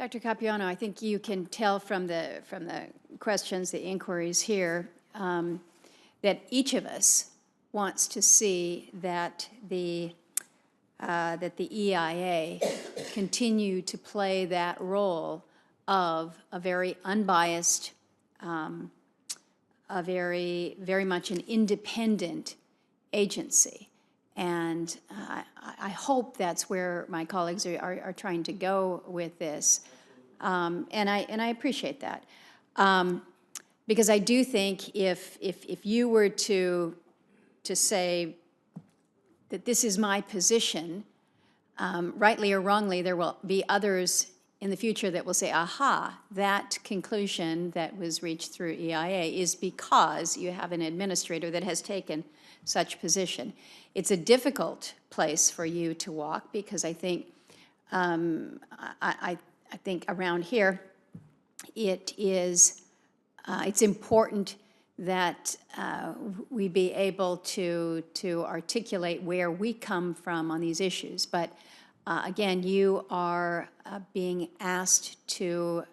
Dr. Capiano, I think you can tell from the questions, the inquiries here, that each of us wants to see that the EIA continue to play that role of a very unbiased, a very much an independent agency. And I hope that's where my colleagues are trying to go with this. And I appreciate that. Because I do think if you were to say that this is my position, rightly or wrongly, there will be others in the future that will say, aha, that conclusion that was reached through EIA is because you have an administrator that has taken such position. It's a difficult place for you to walk because I think, I think around here, it's important that we be able to articulate where we come from on these issues. But again, you are being asked to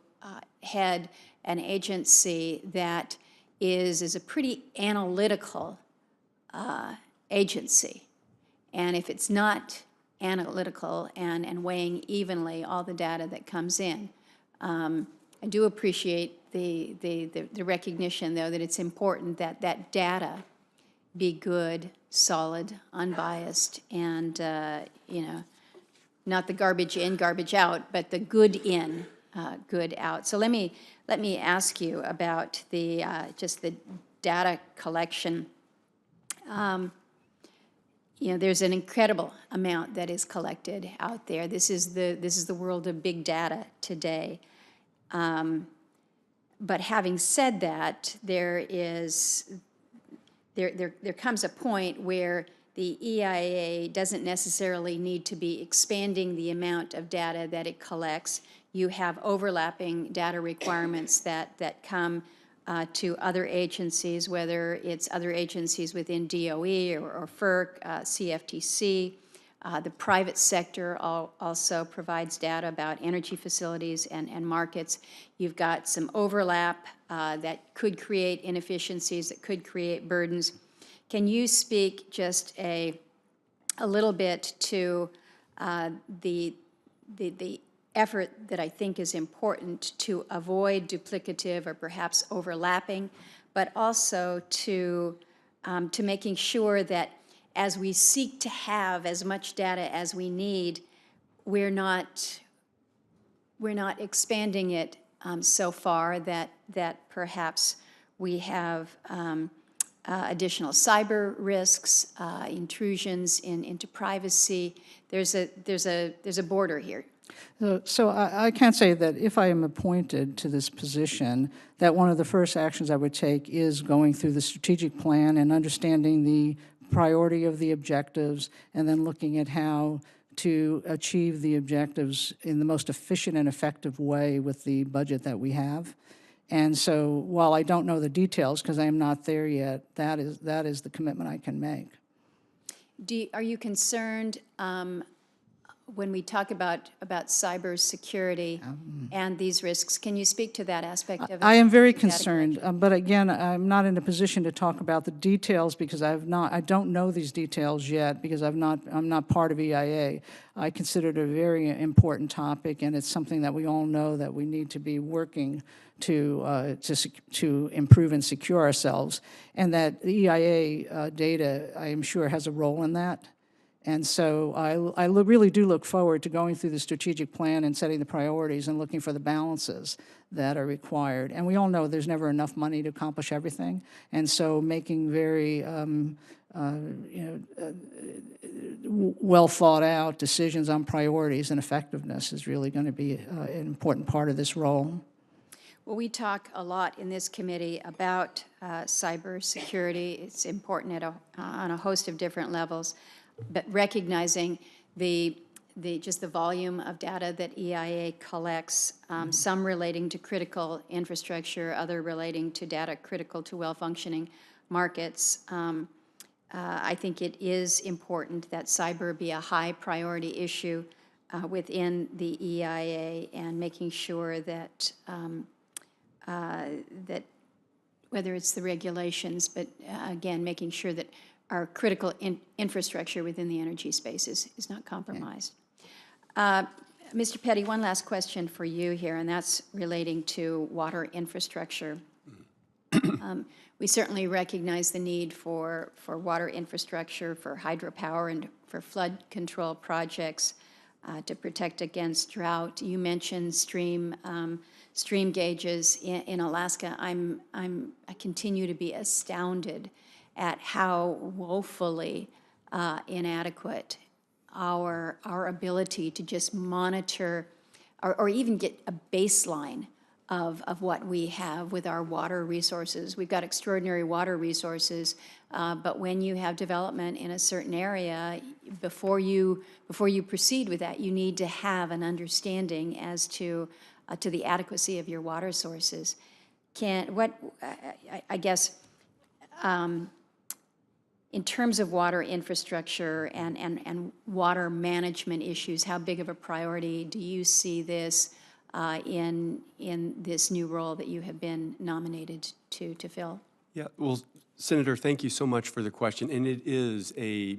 head an agency that is a pretty analytical agency. And if it's not analytical and weighing evenly all the data that comes in, I do appreciate the recognition, though, that it's important that that data be good, solid, unbiased, and you know, not the garbage in, garbage out, but the good in, good out. So let me ask you about the just the data collection. You know, there's an incredible amount that is collected out there. This is the world of big data today. But having said that, there comes a point where the EIA doesn't necessarily need to be expanding the amount of data that it collects. You have overlapping data requirements that come to other agencies, whether it's other agencies within DOE or FERC, CFTC. The private sector also provides data about energy facilities and markets. You've got some overlap that could create inefficiencies, that could create burdens. Can you speak just a little bit to the effort that I think is important to avoid duplicative or perhaps overlapping, but also to making sure that as we seek to have as much data as we need, we're not expanding it so far that perhaps we have additional cyber risks, intrusions into privacy. There's a border here. So I can say that if I am appointed to this position, that one of the first actions I would take is going through the strategic plan and understanding the priority of the objectives, and then looking at how to achieve the objectives in the most efficient and effective way with the budget that we have. And so while I don't know the details, because I am not there yet, that is the commitment I can make. Are you concerned when we talk about cyber security and these risks? Can you speak to that aspect of it? I am very concerned, but again, I'm not in a position to talk about the details because I don't know these details yet because I'm not part of EIA. I consider it a very important topic, and it's something that we all know that we need to be working to improve and secure ourselves, and that the EIA data, I am sure, has a role in that. And so I really do look forward to going through the strategic plan and setting the priorities and looking for the balances that are required. And we all know there's never enough money to accomplish everything. And so making very well thought out decisions on priorities and effectiveness is really going to be an important part of this role. Well, we talk a lot in this committee about cybersecurity. It's important on a host of different levels. But recognizing just the volume of data that EIA collects, some relating to critical infrastructure, other relating to data critical to well-functioning markets, I think it is important that cyber be a high priority issue within the EIA and making sure that, that whether it's the regulations, but again, making sure that our critical infrastructure within the energy space is not compromised. Mr. Petty, one last question for you here, and that's relating to water infrastructure. We certainly recognize the need for water infrastructure, for hydropower, and for flood control projects to protect against drought. You mentioned stream gauges in Alaska. I continue to be astounded at how woefully inadequate our ability to just monitor or even get a baseline of what we have with our water resources. We've got extraordinary water resources, but when you have development in a certain area, before you proceed with that, you need to have an understanding as to the adequacy of your water sources. I guess, in terms of water infrastructure and water management issues, how big of a priority do you see this in this new role that you have been nominated to fill? Yeah, well, Senator, thank you so much for the question, and it is a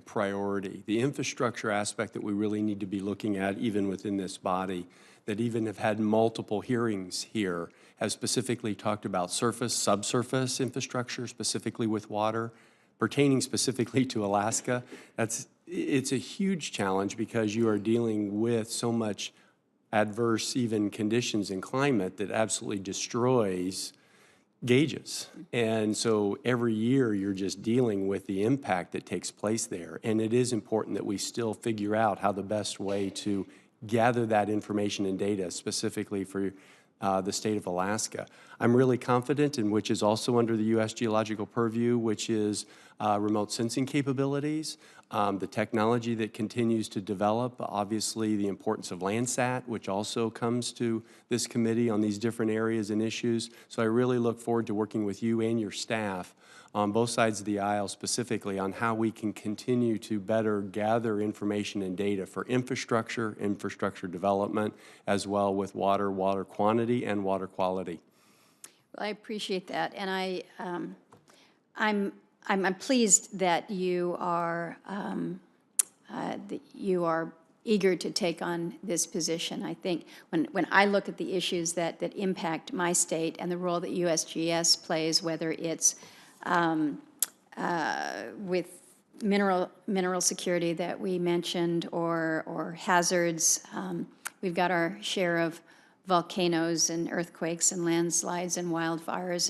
priority. The infrastructure aspect that we really need to be looking at, even within this body, that even have had multiple hearings here, have specifically talked about surface, subsurface infrastructure, specifically with water, pertaining specifically to Alaska. It's a huge challenge because you are dealing with so much adverse even conditions in climate that absolutely destroys gauges. And so every year you're just dealing with the impact that takes place there. And it is important that we still figure out how the best way to gather that information and data specifically for the state of Alaska. I'm really confident in which is also under the U.S. geological purview, which is remote sensing capabilities, the technology that continues to develop, obviously the importance of Landsat, which also comes to this committee on these different areas and issues. So I really look forward to working with you and your staff on both sides of the aisle specifically on how we can continue to better gather information and data for infrastructure development, as well with water quantity, and water quality. Well, I appreciate that, and I'm pleased that you are eager to take on this position. I think when I look at the issues that impact my state and the role that USGS plays, whether it's with mineral security that we mentioned or hazards, we've got our share of volcanoes and earthquakes and landslides and wildfires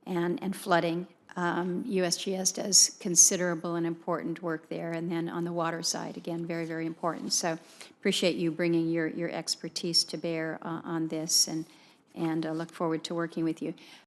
and flooding. USGS does considerable and important work there. And then on the water side, again, very, very important. So appreciate you bringing your expertise to bear on this, and look forward to working with you.